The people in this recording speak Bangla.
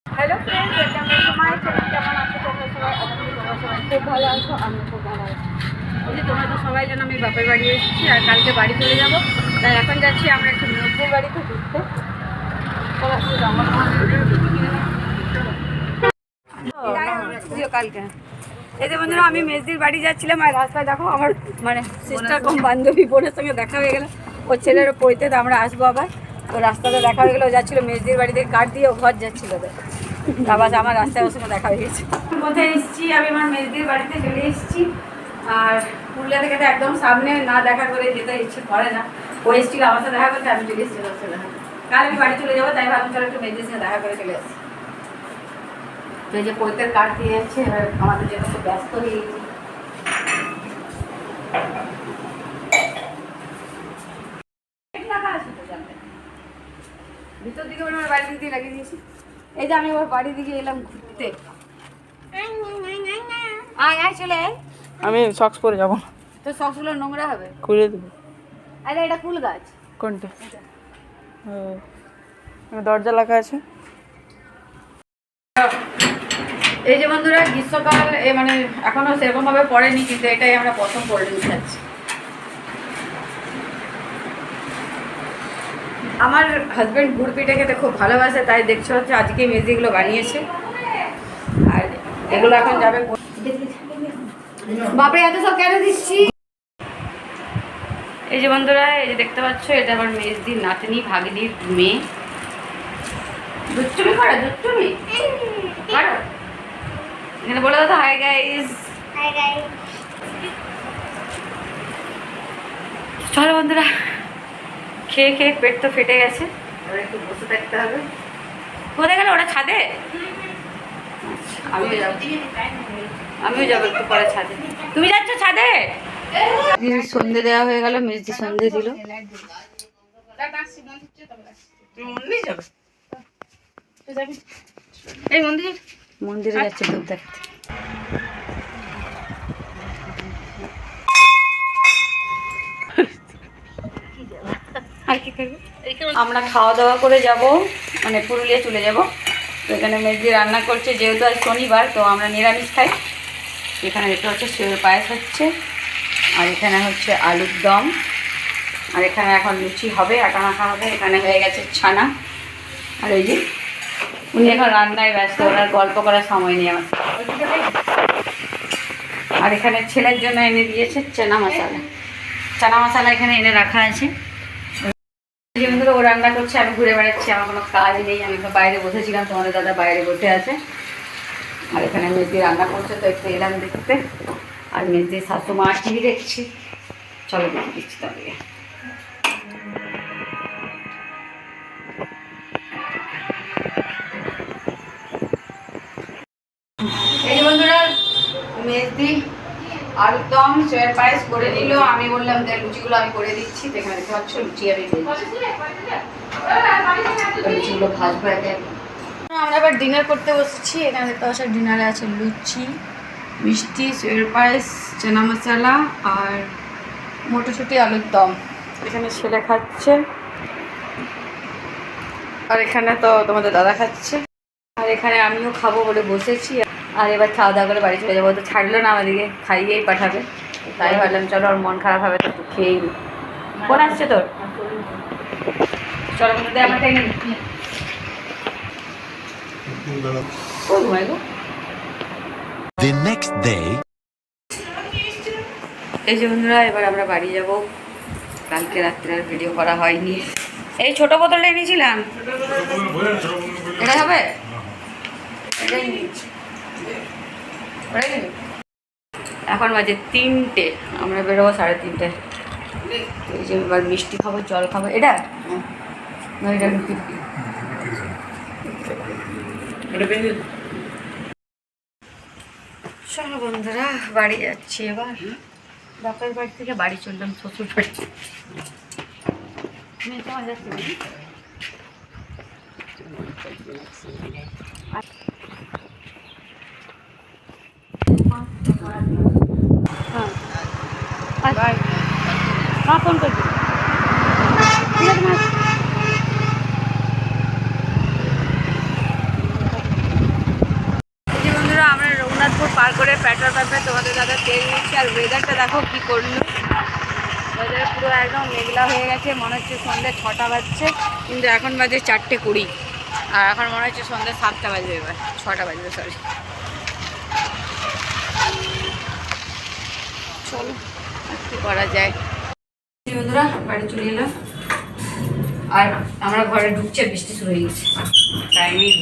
Hello friends, welcome back to my channel. কেমন আছো তোমরা সবাই? আশা করি তোমরা সবাই খুব ভালো আছো, আমি খুব ভালো আছি। এই যে তোমরা তো সবাই জানো আমি বাপের বাড়ি এসেছি আর কালকে বাড়ি চলে যাব। তাই এখন যাচ্ছি আমরা একটু নব্বই বাড়িতে ঘুরতে। কালকে এই যে বন্ধুরা আমি মেজদির বাড়ি যাচ্ছিলাম আর রাস্তায় দেখো আমার মানে সিস্টার কম বান্ধবী বোনের সঙ্গে দেখা হয়ে গেল। ওর ছেলের পড়তে আমরা আসবো আবার। তো রাস্তাতে দেখা হয়ে গেলো, যাচ্ছিলো মেজদির বাড়িতে কাঠ দিয়ে ও ঘর যাচ্ছিলো। আবার আমার রাস্তায় ওর সঙ্গে দেখা হয়ে গেছে। কোথায় এসেছি আমি আমার মেজদির বাড়িতে চলে এসেছি। আর পুরুলিয়া থেকে তো একদম সামনে, না দেখা করে যেতে ইচ্ছে করে না। ও এসেছিল আমার সাথে দেখা করতে, আমি চলে এসেছি ওর সাথে দেখা। কাল আমি বাড়ি চলে যাবো, তাই ভাবলাম চলো একটু মেজদির সাথে দেখা করে চলে আসি। তো এই যে পৈতের কাঠ দিয়ে যাচ্ছে, এবার আমাদের জন্য খুব ব্যস্ত হয়ে গেছি। ভিতর দিকে আমার বাড়ির দিকে লাগিয়ে দিয়েছি। এই যে আমি ওর বাড়ির দিকে এলাম ঘুরতে। আয় আয় চলে আয়। আমি সক্স পরে যাবো। তো সক্সগুলো নোংরা হবে, খুলে দেবো। আরে এটা কুল গাছ। কোনটা? দরজা লাগা আছে। এই যে বন্ধুরা গ্রীষ্মকাল মানে এখনো সেরকম ভাবে পড়েনি, কিন্তু এটাই আমরা প্রথম কোল্ড ড্রিঙ্কস খাচ্ছি। আমার হাজব্যান্ড গুড় পিঠে খেতে খুব ভালোবাসে, তাই দেখছো হচ্ছে আজকে মেজিগুলো বানিয়েছে। আর এগুলো এখন যাবে। বাপরে এত সব কেন দিচ্ছি। এই যে বন্ধুরা এই যে দেখতে পাচ্ছ, এটা আমার মেজদির নাতনি, ভাগ্নির মেয়ে। দুষ্টুমি করে, দুষ্টুমি করো। এখানে বলে দাও তো হাই গাইস। Hi guys. চলো বন্ধুরা, খেয়ে খেয়ে পেট তো ফেটে গেছে, এবার একটু বসে থাকতে হবে। কোথায় গেল ওরা? ছাদে? আমিও যাবো একটু পরে ছাদে। তুমি যাচ্ছ ছাদে? সন্ধে দেওয়া হয়ে গেল, মেজদি সন্ধে দিল। এই মন্দিরে যাচ্ছে দুধ দেখতে। আর কি করবো, আমরা খাওয়া দাওয়া করে যাব, মানে পুরুলিয়া চলে যাব। তো এখানে মেজদি রান্না করছে, যেহেতু আজ শনিবার তো আমরা নিরামিষ খাই। এখানে দেখতে হচ্ছে সেওর পায়েস হচ্ছে, আর এখানে হচ্ছে আলুর দম, আর এখানে এখন লুচি হবে, আটা মাখা হবে। এখানে হয়ে গেছে ছানা। আর এই যে উনি এখন রান্নায় ব্যস্ত, ওনার গল্প করার সময় নেই আমার। আর এখানে ছেলের জন্য এনে দিয়েছে চানা মশলা। চানা মশলা এখানে এনে রাখা আছে। যেহেতু ও রান্না করছে, আমি ঘুরে বেড়াচ্ছি, আমার কোনো কাজ নেই। আমি তো বাইরে বসেছিলাম, তোমাদের দাদা বাইরে বসে আছে। আর এখানে মেজদি রান্না করছে, তো একটু এলাম দেখতে। আর মেজদির শাশুমা টিভি দেখছি, চলো দেখে দিচ্ছি তাহলে। এই যে বন্ধুরা মেজদি আলুর দম সেওর পায়েস করে দিল। আমি বললাম যে লুচিগুলো আমি করে দিচ্ছি। এখানে দেখতে পাচ্ছ লুচি আমি লুচিগুলো ভাজবো একে। আমরা আবার ডিনার করতে বসেছি। এখানে দেখতে পাচ্ছ ডিনারে আছে লুচি, মিষ্টি, সেওর পায়েস, চানা মশলা আর মটরশুঁটি আলুর দম। এখানে ছেলে খাচ্ছে, আর এখানে তো তোমাদের দাদা খাচ্ছে, আর এখানে আমিও খাবো বলে বসেছি। আর এবার খাওয়া দাওয়া করে বাড়ি চলে যাবো। তো ছাড়লো না, আমাদেরকে খাইয়েই পাঠাবে। তাই ভাবলাম চলো, ওর মন খারাপ হবে তো একটু খেয়েই নি। ফোন আসছে তোর? চলো বন্ধুদের আমার টাইম এই যে বন্ধুরা এবার আমরা বাড়ি যাব। কালকে রাত্রে আর ভিডিও করা হয়নি। এই ছোট বোতলটা এনেছিলাম, এটা হবে? এটাই নিয়েছি। এখন বাজে 3টে, আমরা বেরোবো 3:30টায়। এই যে এবার মিষ্টি খাবো, জল খাবো। এটা এটা চলো বন্ধুরা বাড়ি যাচ্ছি এবার। বাপের বাড়ি থেকে বাড়ি চললাম শ্বশুর বাড়ি। हाँ फोन कर दीजिए। ঠিক আছে। পার করে পেট্রোল পাম্পে তোমাদের দাদা তেল নিচ্ছে। আর ওয়েদারটা দেখো কি করলো, ওয়েদার পুরো একদম মেঘলা হয়ে গেছে, মনে হচ্ছে সন্ধ্যে 6টা বাজছে, কিন্তু এখন বাজে 4:20। আর এখন মনে হচ্ছে সন্ধ্যে 7টা বাজবে, এবার 6টা বাজবে, সরি। চলো কি করা যায়। বন্ধুরা বাড়ি চলে এলাম, আর আমরা ঘরে ঢুকছে, বৃষ্টি শুরু হয়ে গেছে টাইমিং।